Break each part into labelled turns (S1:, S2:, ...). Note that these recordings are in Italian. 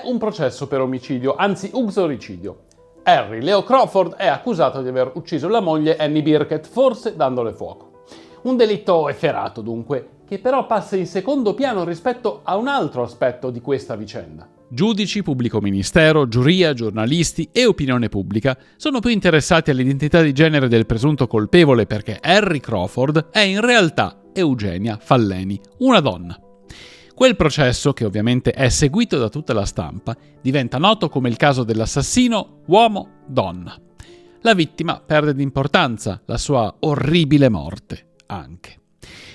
S1: un processo per omicidio, anzi uxoricidio. Harry Leo Crawford è accusato di aver ucciso la moglie Annie Birkett, forse dandole fuoco. Un delitto efferato, dunque, che però passa in secondo piano rispetto a un altro aspetto di questa vicenda. Giudici, pubblico ministero, giuria, giornalisti e opinione pubblica sono più interessati all'identità di genere del presunto colpevole perché Harry Crawford è in realtà Eugenia Falleni, una donna. Quel processo, che ovviamente è seguito da tutta la stampa, diventa noto come il caso dell'assassino uomo-donna. La vittima perde di importanza, la sua orribile morte anche.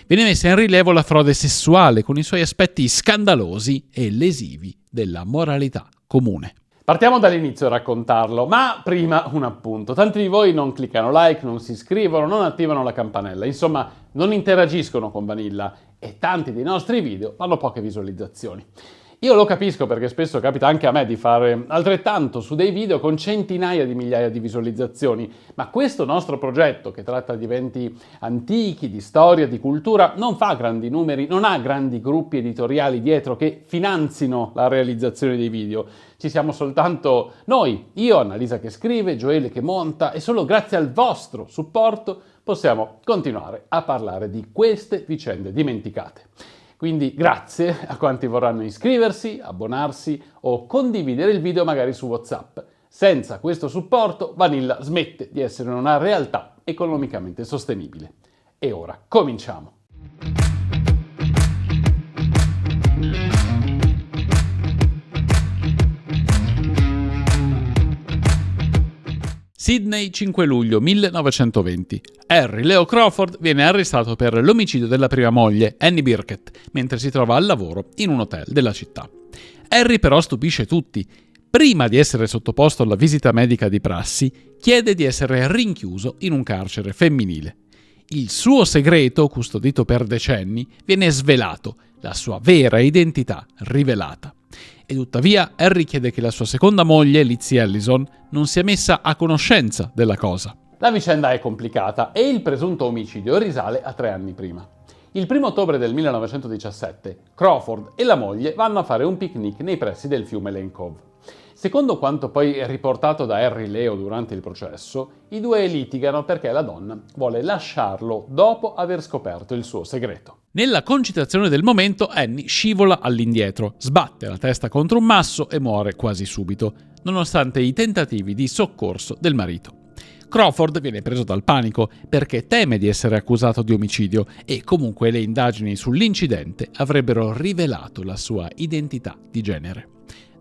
S1: Viene messa in rilievo la frode sessuale con i suoi aspetti scandalosi e lesivi della moralità comune. Partiamo dall'inizio a raccontarlo, ma prima un appunto. Tanti di voi non cliccano like, non si iscrivono, non attivano la campanella, insomma non interagiscono con Vanilla e tanti dei nostri video hanno poche visualizzazioni. Io lo capisco perché spesso capita anche a me di fare altrettanto su dei video con centinaia di migliaia di visualizzazioni, ma questo nostro progetto, che tratta di eventi antichi, di storia, di cultura, non fa grandi numeri, non ha grandi gruppi editoriali dietro che finanzino la realizzazione dei video. Ci siamo soltanto noi, io, Annalisa che scrive, Gioele che monta, e solo grazie al vostro supporto possiamo continuare a parlare di queste vicende dimenticate. Quindi grazie a quanti vorranno iscriversi, abbonarsi o condividere il video magari su WhatsApp. Senza questo supporto Vanilla smette di essere una realtà economicamente sostenibile. E ora cominciamo! Sydney, 5 luglio 1920. Harry Leo Crawford viene arrestato per l'omicidio della prima moglie, Annie Birkett, mentre si trova al lavoro in un hotel della città. Harry però stupisce tutti. Prima di essere sottoposto alla visita medica di prassi, chiede di essere rinchiuso in un carcere femminile. Il suo segreto, custodito per decenni, viene svelato, la sua vera identità rivelata. E tuttavia Harry chiede che la sua seconda moglie, Lizzie Ellison, non sia messa a conoscenza della cosa. La vicenda è complicata e il presunto omicidio risale a 3 anni prima. Il 1 ottobre del 1917, Crawford e la moglie vanno a fare un picnic nei pressi del fiume Lane Cove. Secondo quanto poi riportato da Harry Leo durante il processo, i due litigano perché la donna vuole lasciarlo dopo aver scoperto il suo segreto. Nella concitazione del momento, Annie scivola all'indietro, sbatte la testa contro un masso e muore quasi subito, nonostante i tentativi di soccorso del marito. Crawford viene preso dal panico perché teme di essere accusato di omicidio e comunque le indagini sull'incidente avrebbero rivelato la sua identità di genere.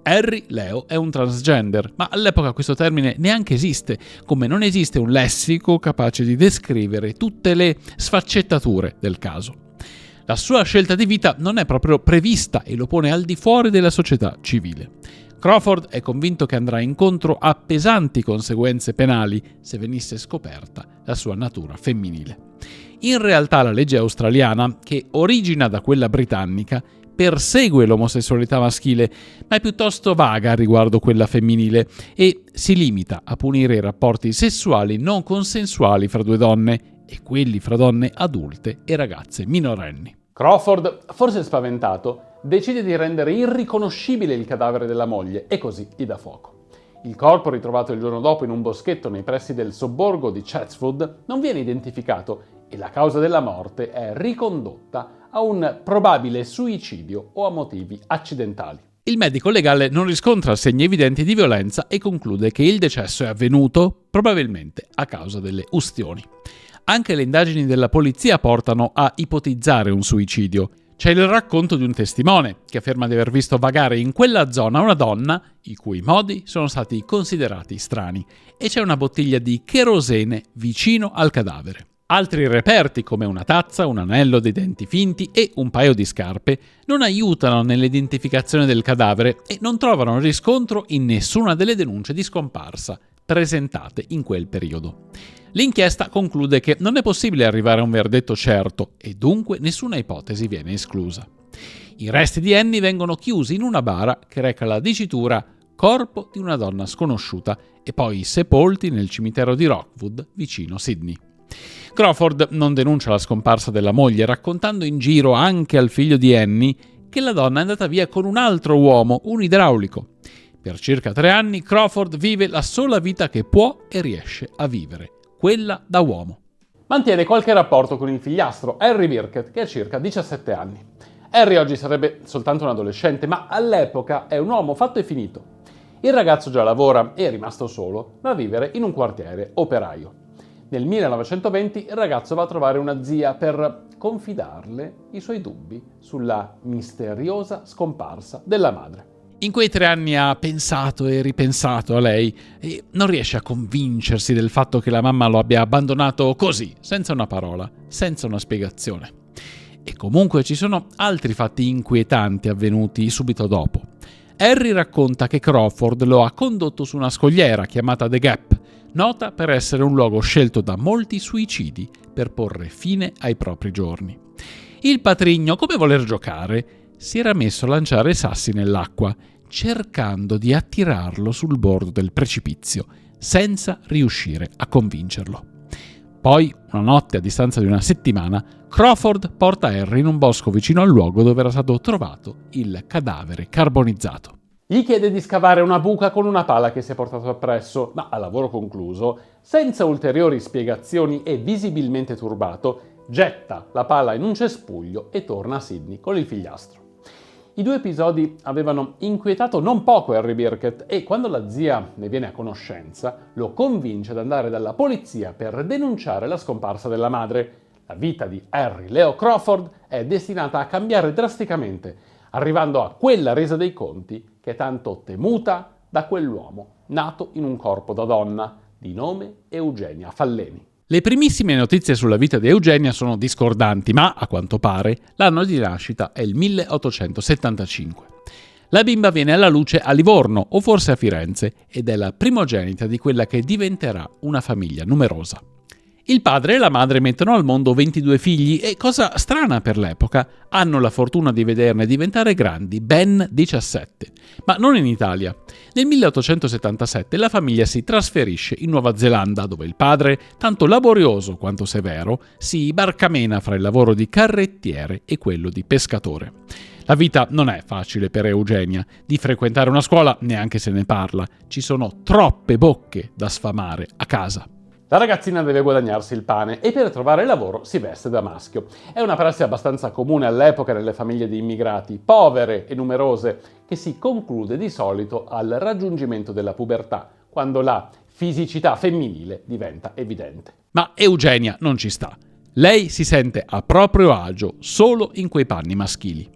S1: Harry Leo è un transgender, ma all'epoca questo termine neanche esiste, come non esiste un lessico capace di descrivere tutte le sfaccettature del caso. La sua scelta di vita non è proprio prevista e lo pone al di fuori della società civile. Crawford è convinto che andrà incontro a pesanti conseguenze penali se venisse scoperta la sua natura femminile. In realtà la legge australiana, che origina da quella britannica, persegue l'omosessualità maschile, ma è piuttosto vaga riguardo quella femminile e si limita a punire i rapporti sessuali non consensuali fra due donne e quelli fra donne adulte e ragazze minorenni. Crawford, forse spaventato, decide di rendere irriconoscibile il cadavere della moglie e così gli dà fuoco. Il corpo, ritrovato il giorno dopo in un boschetto nei pressi del sobborgo di Chatswood, non viene identificato e la causa della morte è ricondotta a un probabile suicidio o a motivi accidentali. Il medico legale non riscontra segni evidenti di violenza e conclude che il decesso è avvenuto probabilmente a causa delle ustioni. Anche le indagini della polizia portano a ipotizzare un suicidio. C'è il racconto di un testimone che afferma di aver visto vagare in quella zona una donna i cui modi sono stati considerati strani e c'è una bottiglia di cherosene vicino al cadavere. Altri reperti, come una tazza, un anello dei denti finti e un paio di scarpe, non aiutano nell'identificazione del cadavere e non trovano riscontro in nessuna delle denunce di scomparsa presentate in quel periodo. L'inchiesta conclude che non è possibile arrivare a un verdetto certo e dunque nessuna ipotesi viene esclusa. I resti di Annie vengono chiusi in una bara che reca la dicitura «Corpo di una donna sconosciuta» e poi sepolti nel cimitero di Rockwood, vicino Sydney. Crawford non denuncia la scomparsa della moglie, raccontando in giro anche al figlio di Annie che la donna è andata via con un altro uomo, un idraulico. Per circa 3 anni Crawford vive la sola vita che può e riesce a vivere, quella da uomo. Mantiene qualche rapporto con il figliastro, Harry Birkett, che ha circa 17 anni. Harry oggi sarebbe soltanto un adolescente, ma all'epoca è un uomo fatto e finito. Il ragazzo già lavora e, rimasto solo, va a vivere in un quartiere operaio. Nel 1920 il ragazzo va a trovare una zia per confidarle i suoi dubbi sulla misteriosa scomparsa della madre. In quei 3 anni ha pensato e ripensato a lei e non riesce a convincersi del fatto che la mamma lo abbia abbandonato così, senza una parola, senza una spiegazione. E comunque ci sono altri fatti inquietanti avvenuti subito dopo. Harry racconta che Crawford lo ha condotto su una scogliera chiamata The Gap, nota per essere un luogo scelto da molti suicidi per porre fine ai propri giorni. Il patrigno, come voler giocare, si era messo a lanciare sassi nell'acqua, cercando di attirarlo sul bordo del precipizio, senza riuscire a convincerlo. Poi, una notte a distanza di una settimana, Crawford porta Harry in un bosco vicino al luogo dove era stato trovato il cadavere carbonizzato. Gli chiede di scavare una buca con una pala che si è portato appresso, ma a lavoro concluso, senza ulteriori spiegazioni e visibilmente turbato, getta la pala in un cespuglio e torna a Sydney con il figliastro. I 2 episodi avevano inquietato non poco Harry Birkett e quando la zia ne viene a conoscenza lo convince ad andare dalla polizia per denunciare la scomparsa della madre. La vita di Harry Leo Crawford è destinata a cambiare drasticamente, arrivando a quella resa dei conti che è tanto temuta da quell'uomo nato in un corpo da donna di nome Eugenia Falleni. Le primissime notizie sulla vita di Eugenia sono discordanti, ma a quanto pare l'anno di nascita è il 1875. La bimba viene alla luce a Livorno o forse a Firenze ed è la primogenita di quella che diventerà una famiglia numerosa. Il padre e la madre mettono al mondo 22 figli e, cosa strana per l'epoca, hanno la fortuna di vederne diventare grandi ben 17. Ma non in Italia. Nel 1877 la famiglia si trasferisce in Nuova Zelanda, dove il padre, tanto laborioso quanto severo, si barcamena fra il lavoro di carrettiere e quello di pescatore. La vita non è facile per Eugenia. Di frequentare una scuola neanche se ne parla. Ci sono troppe bocche da sfamare a casa. La ragazzina deve guadagnarsi il pane e per trovare lavoro si veste da maschio. È una prassi abbastanza comune all'epoca nelle famiglie di immigrati, povere e numerose, che si conclude di solito al raggiungimento della pubertà, quando la fisicità femminile diventa evidente. Ma Eugenia non ci sta. Lei si sente a proprio agio solo in quei panni maschili.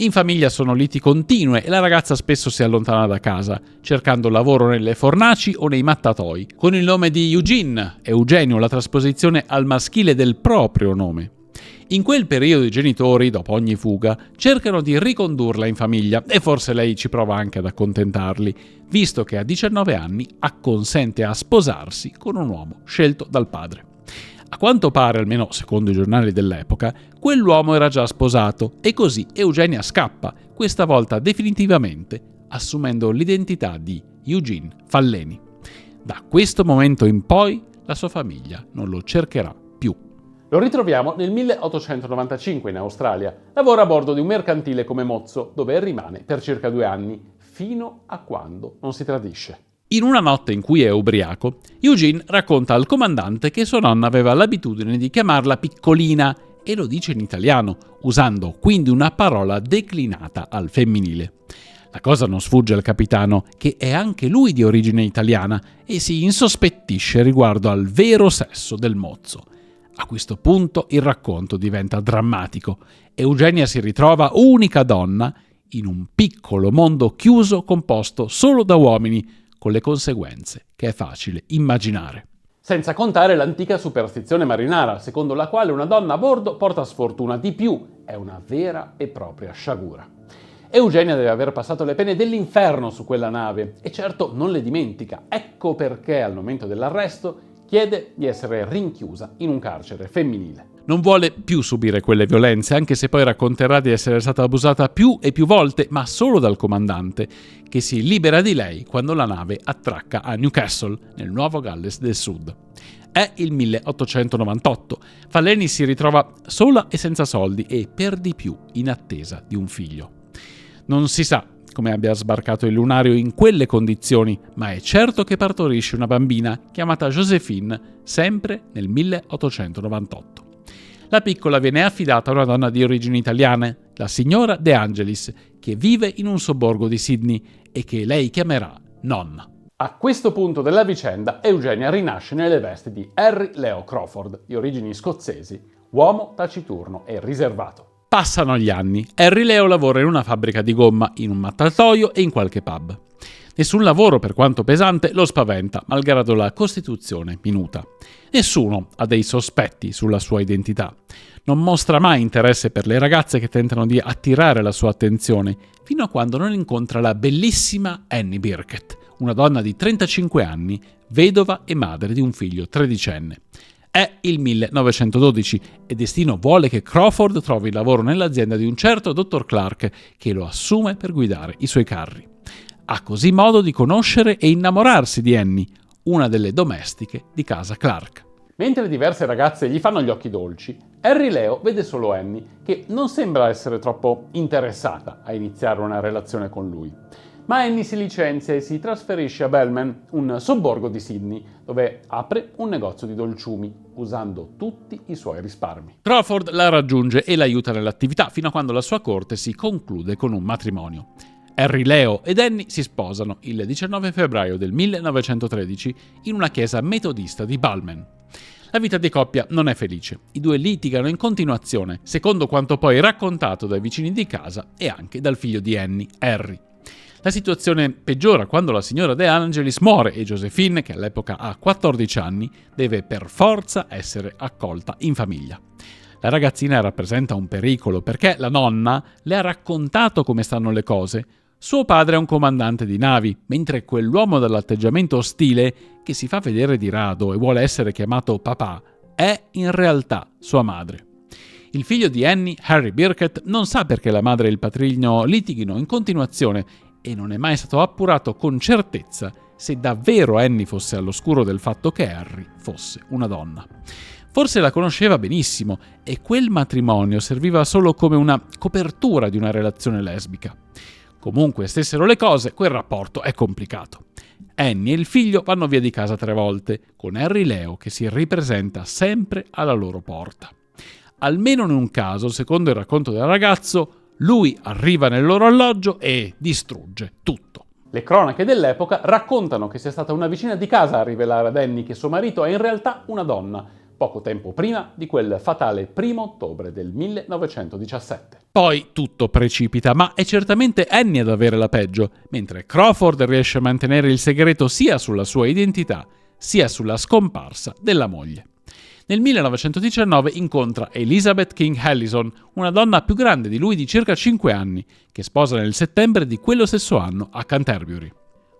S1: In famiglia sono liti continue e la ragazza spesso si allontana da casa, cercando lavoro nelle fornaci o nei mattatoi, con il nome di Eugene, Eugenio, la trasposizione al maschile del proprio nome. In quel periodo i genitori, dopo ogni fuga, cercano di ricondurla in famiglia e forse lei ci prova anche ad accontentarli, visto che a 19 anni acconsente a sposarsi con un uomo scelto dal padre. A quanto pare, almeno secondo i giornali dell'epoca, quell'uomo era già sposato e così Eugenia scappa, questa volta definitivamente, assumendo l'identità di Eugene Falleni. Da questo momento in poi la sua famiglia non lo cercherà più. Lo ritroviamo nel 1895 in Australia. Lavora a bordo di un mercantile come mozzo, dove rimane per circa 2 anni, fino a quando non si tradisce. In una notte in cui è ubriaco, Eugene racconta al comandante che sua nonna aveva l'abitudine di chiamarla piccolina e lo dice in italiano, usando quindi una parola declinata al femminile. La cosa non sfugge al capitano, che è anche lui di origine italiana, e si insospettisce riguardo al vero sesso del mozzo. A questo punto il racconto diventa drammatico. Eugenia si ritrova unica donna in un piccolo mondo chiuso composto solo da uomini, con le conseguenze che è facile immaginare. Senza contare l'antica superstizione marinara, secondo la quale una donna a bordo porta sfortuna, di più, è una vera e propria sciagura. Eugenia deve aver passato le pene dell'inferno su quella nave e certo non le dimentica, ecco perché al momento dell'arresto chiede di essere rinchiusa in un carcere femminile. Non vuole più subire quelle violenze, anche se poi racconterà di essere stata abusata più e più volte, ma solo dal comandante, che si libera di lei quando la nave attracca a Newcastle, nel Nuovo Galles del Sud. È il 1898. Falleni si ritrova sola e senza soldi e, per di più, in attesa di un figlio. Non si sa come abbia sbarcato il lunario in quelle condizioni, ma è certo che partorisce una bambina chiamata Josephine, sempre nel 1898. La piccola viene affidata a una donna di origini italiane, la signora De Angelis, che vive in un sobborgo di Sydney e che lei chiamerà nonna. A questo punto della vicenda, Eugenia rinasce nelle vesti di Harry Leo Crawford, di origini scozzesi, uomo taciturno e riservato. Passano gli anni. Harry Leo lavora in una fabbrica di gomma, in un mattatoio e in qualche pub. Nessun lavoro, per quanto pesante, lo spaventa, malgrado la costituzione minuta. Nessuno ha dei sospetti sulla sua identità. Non mostra mai interesse per le ragazze che tentano di attirare la sua attenzione, fino a quando non incontra la bellissima Annie Birkett, una donna di 35 anni, vedova e madre di un figlio tredicenne. È il 1912 e destino vuole che Crawford trovi lavoro nell'azienda di un certo dottor Clark, che lo assume per guidare i suoi carri. Ha così modo di conoscere e innamorarsi di Annie, una delle domestiche di casa Clark. Mentre diverse ragazze gli fanno gli occhi dolci, Harry Leo vede solo Annie, che non sembra essere troppo interessata a iniziare una relazione con lui. Ma Annie si licenzia e si trasferisce a Belman, un sobborgo di Sydney, dove apre un negozio di dolciumi, usando tutti i suoi risparmi. Crawford la raggiunge e l'aiuta nell'attività fino a quando la sua corte si conclude con un matrimonio. Harry Leo ed Annie si sposano il 19 febbraio del 1913 in una chiesa metodista di Balmain. La vita di coppia non è felice. I due litigano in continuazione, secondo quanto poi raccontato dai vicini di casa e anche dal figlio di Annie, Harry. La situazione peggiora quando la signora De Angelis muore e Josephine, che all'epoca ha 14 anni, deve per forza essere accolta in famiglia. La ragazzina rappresenta un pericolo perché la nonna le ha raccontato come stanno le cose. Suo padre è un comandante di navi, mentre quell'uomo dall'atteggiamento ostile, che si fa vedere di rado e vuole essere chiamato papà, è in realtà sua madre. Il figlio di Annie, Harry Birkett, non sa perché la madre e il patrigno litighino in continuazione e non è mai stato appurato con certezza se davvero Annie fosse all'oscuro del fatto che Harry fosse una donna. Forse la conosceva benissimo e quel matrimonio serviva solo come una copertura di una relazione lesbica. Comunque stessero le cose, quel rapporto è complicato. Annie e il figlio vanno via di casa 3 volte, con Harry Leo che si ripresenta sempre alla loro porta. Almeno in un caso, secondo il racconto del ragazzo, lui arriva nel loro alloggio e distrugge tutto. Le cronache dell'epoca raccontano che sia stata una vicina di casa a rivelare ad Annie che suo marito è in realtà una donna, poco tempo prima di quel fatale 1° ottobre del 1917. Poi tutto precipita, ma è certamente Annie ad avere la peggio, mentre Crawford riesce a mantenere il segreto sia sulla sua identità, sia sulla scomparsa della moglie. Nel 1919 incontra Elizabeth King Allison, una donna più grande di lui di circa 5 anni, che sposa nel settembre di quello stesso anno a Canterbury.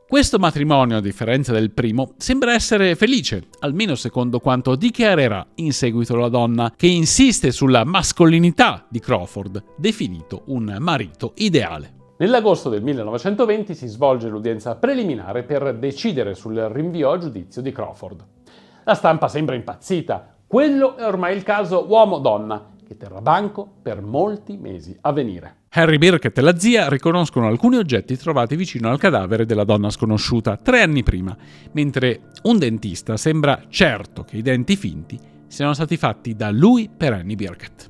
S1: Questo matrimonio, a differenza del primo, sembra essere felice, almeno secondo quanto dichiarerà in seguito la donna, che insiste sulla mascolinità di Crawford, definito un marito ideale. Nell'agosto del 1920 si svolge l'udienza preliminare per decidere sul rinvio a giudizio di Crawford. La stampa sembra impazzita. Quello è ormai il caso uomo-donna, che terrà banco per molti mesi a venire. Harry Birkett e la zia riconoscono alcuni oggetti trovati vicino al cadavere della donna sconosciuta 3 anni prima, mentre un dentista sembra certo che i denti finti siano stati fatti da lui per Annie Birkett.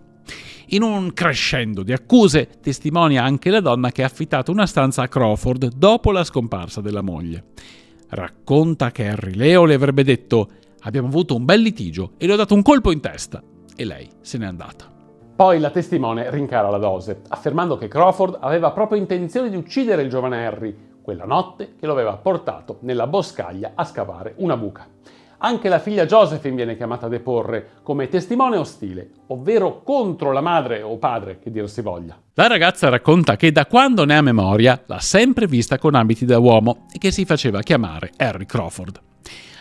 S1: In un crescendo di accuse testimonia anche la donna che ha affittato una stanza a Crawford dopo la scomparsa della moglie. Racconta che Harry Leo le avrebbe detto: «Abbiamo avuto un bel litigio e le ho dato un colpo in testa», e lei se n'è andata. Poi la testimone rincara la dose, affermando che Crawford aveva proprio intenzione di uccidere il giovane Harry, quella notte che lo aveva portato nella boscaglia a scavare una buca. Anche la figlia Josephine viene chiamata a deporre come testimone ostile, ovvero contro la madre o padre, che dir si voglia. La ragazza racconta che da quando ne ha memoria l'ha sempre vista con abiti da uomo e che si faceva chiamare Harry Crawford.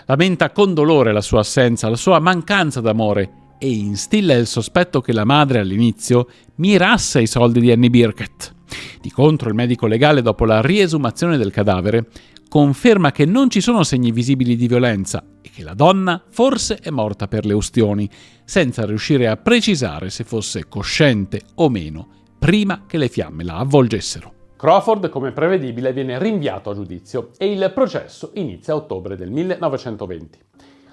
S1: Lamenta con dolore la sua assenza, la sua mancanza d'amore e instilla il sospetto che la madre all'inizio mirasse ai soldi di Annie Birkett. Di contro, il medico legale, dopo la riesumazione del cadavere, conferma che non ci sono segni visibili di violenza e che la donna forse è morta per le ustioni, senza riuscire a precisare se fosse cosciente o meno prima che le fiamme la avvolgessero. Crawford, come prevedibile, viene rinviato a giudizio e il processo inizia a ottobre del 1920.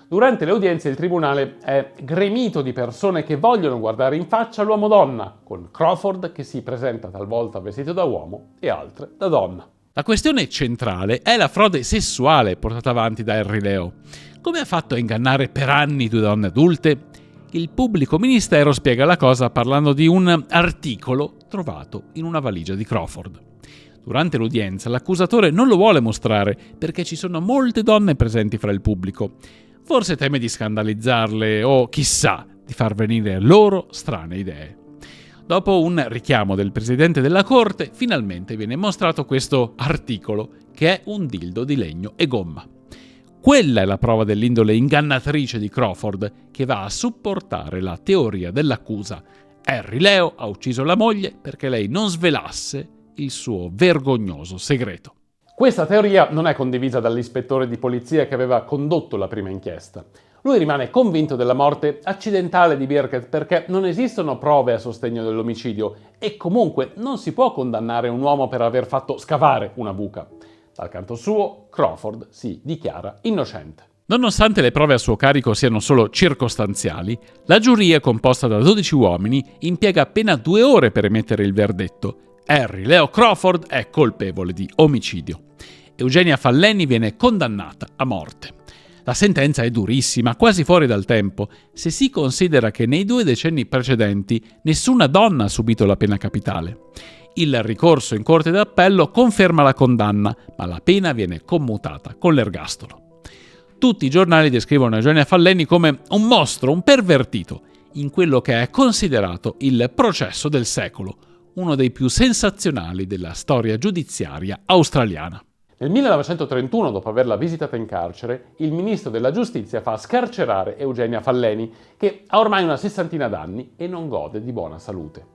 S1: Durante le udienze il tribunale è gremito di persone che vogliono guardare in faccia l'uomo-donna, con Crawford che si presenta talvolta vestito da uomo e altre da donna. La questione centrale è la frode sessuale portata avanti da Harry Leo. Come ha fatto a ingannare per anni due donne adulte? Il pubblico ministero spiega la cosa parlando di un articolo trovato in una valigia di Crawford. Durante l'udienza l'accusatore non lo vuole mostrare perché ci sono molte donne presenti fra il pubblico. Forse teme di scandalizzarle o, chissà, di far venire loro strane idee. Dopo un richiamo del presidente della corte, finalmente viene mostrato questo articolo, che è un dildo di legno e gomma. Quella è la prova dell'indole ingannatrice di Crawford, che va a supportare la teoria dell'accusa. Harry Leo ha ucciso la moglie perché lei non svelasse il suo vergognoso segreto. Questa teoria non è condivisa dall'ispettore di polizia che aveva condotto la prima inchiesta. Lui rimane convinto della morte accidentale di Birkett perché non esistono prove a sostegno dell'omicidio e comunque non si può condannare un uomo per aver fatto scavare una buca. Dal canto suo, Crawford si dichiara innocente. Nonostante le prove a suo carico siano solo circostanziali, la giuria, composta da 12 uomini, impiega appena 2 ore per emettere il verdetto. Harry Leo Crawford è colpevole di omicidio. Eugenia Falleni viene condannata a morte. La sentenza è durissima, quasi fuori dal tempo, se si considera che nei 2 decenni precedenti nessuna donna ha subito la pena capitale. Il ricorso in corte d'appello conferma la condanna, ma la pena viene commutata con l'ergastolo. Tutti i giornali descrivono Eugenia Falleni come un mostro, un pervertito, in quello che è considerato il processo del secolo, uno dei più sensazionali della storia giudiziaria australiana. Nel 1931, dopo averla visitata in carcere, il ministro della giustizia fa scarcerare Eugenia Falleni, che ha ormai una 60ina d'anni e non gode di buona salute.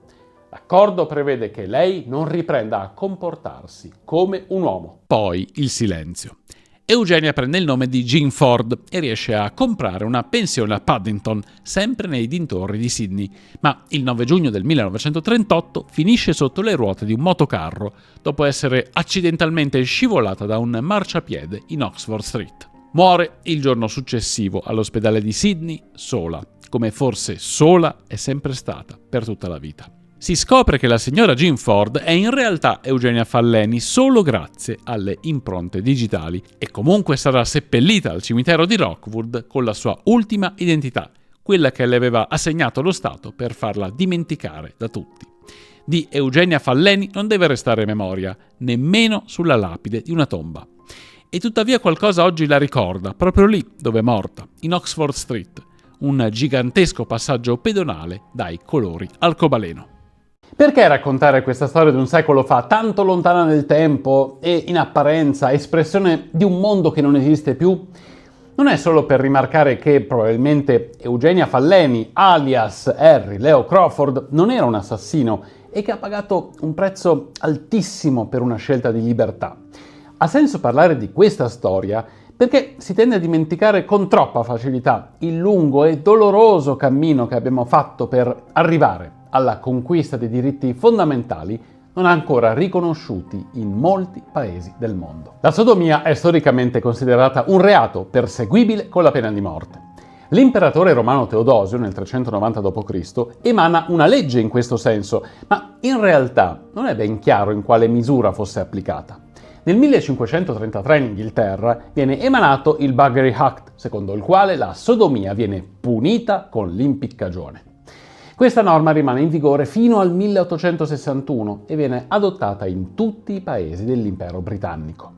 S1: L'accordo prevede che lei non riprenda a comportarsi come un uomo. Poi il silenzio. Eugenia prende il nome di Jean Ford e riesce a comprare una pensione a Paddington, sempre nei dintorni di Sydney, ma il 9 giugno del 1938 finisce sotto le ruote di un motocarro dopo essere accidentalmente scivolata da un marciapiede in Oxford Street. Muore il giorno successivo all'ospedale di Sydney, sola, come forse sola è sempre stata per tutta la vita. Si scopre che la signora Jean Ford è in realtà Eugenia Falleni solo grazie alle impronte digitali e comunque sarà seppellita al cimitero di Rockwood con la sua ultima identità, quella che le aveva assegnato lo Stato per farla dimenticare da tutti. Di Eugenia Falleni non deve restare memoria, nemmeno sulla lapide di una tomba. E tuttavia qualcosa oggi la ricorda, proprio lì dove è morta, in Oxford Street, un gigantesco passaggio pedonale dai colori arcobaleno. Perché raccontare questa storia di un secolo fa, tanto lontana nel tempo e in apparenza espressione di un mondo che non esiste più? Non è solo per rimarcare che probabilmente Eugenia Falleni, alias Harry Leo Crawford, non era un assassino e che ha pagato un prezzo altissimo per una scelta di libertà. Ha senso parlare di questa storia perché si tende a dimenticare con troppa facilità il lungo e doloroso cammino che abbiamo fatto per arrivare alla conquista dei diritti fondamentali non ancora riconosciuti in molti paesi del mondo. La sodomia è storicamente considerata un reato perseguibile con la pena di morte. L'imperatore romano Teodosio, nel 390 d.C., emana una legge in questo senso, ma in realtà non è ben chiaro in quale misura fosse applicata. Nel 1533 in Inghilterra viene emanato il Buggery Act, secondo il quale la sodomia viene punita con l'impiccagione. Questa norma rimane in vigore fino al 1861 e viene adottata in tutti i paesi dell'impero britannico.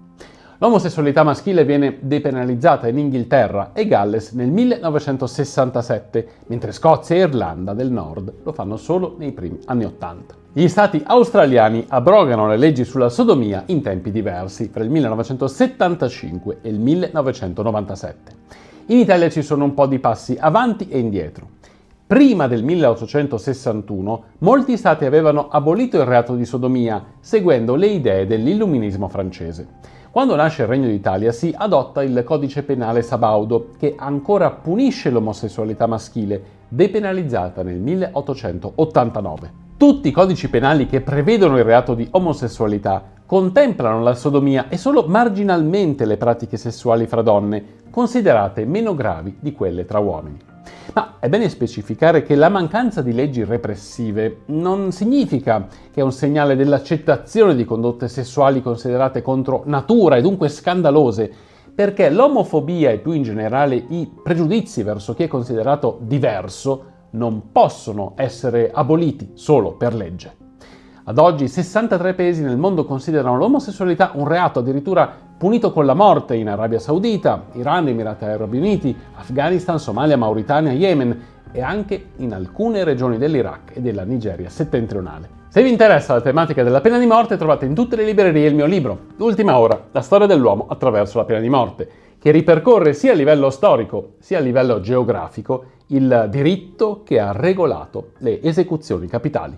S1: L'omosessualità maschile viene depenalizzata in Inghilterra e Galles nel 1967, mentre Scozia e Irlanda del Nord lo fanno solo nei primi anni '80. Gli stati australiani abrogano le leggi sulla sodomia in tempi diversi, fra il 1975 e il 1997. In Italia ci sono un po' di passi avanti e indietro. Prima del 1861, molti stati avevano abolito il reato di sodomia, seguendo le idee dell'illuminismo francese. Quando nasce il Regno d'Italia si adotta il codice penale sabaudo, che ancora punisce l'omosessualità maschile, depenalizzata nel 1889. Tutti i codici penali che prevedono il reato di omosessualità contemplano la sodomia e solo marginalmente le pratiche sessuali fra donne, considerate meno gravi di quelle tra uomini. Ma è bene specificare che la mancanza di leggi repressive non significa che è un segnale dell'accettazione di condotte sessuali considerate contro natura e dunque scandalose, perché l'omofobia e più in generale i pregiudizi verso chi è considerato diverso non possono essere aboliti solo per legge. Ad oggi 63 paesi nel mondo considerano l'omosessualità un reato addirittura punito con la morte in Arabia Saudita, Iran, Emirati Arabi Uniti, Afghanistan, Somalia, Mauritania, Yemen e anche in alcune regioni dell'Iraq e della Nigeria settentrionale. Se vi interessa la tematica della pena di morte trovate in tutte le librerie il mio libro, L'ultima ora, la storia dell'uomo attraverso la pena di morte, che ripercorre sia a livello storico sia a livello geografico il diritto che ha regolato le esecuzioni capitali.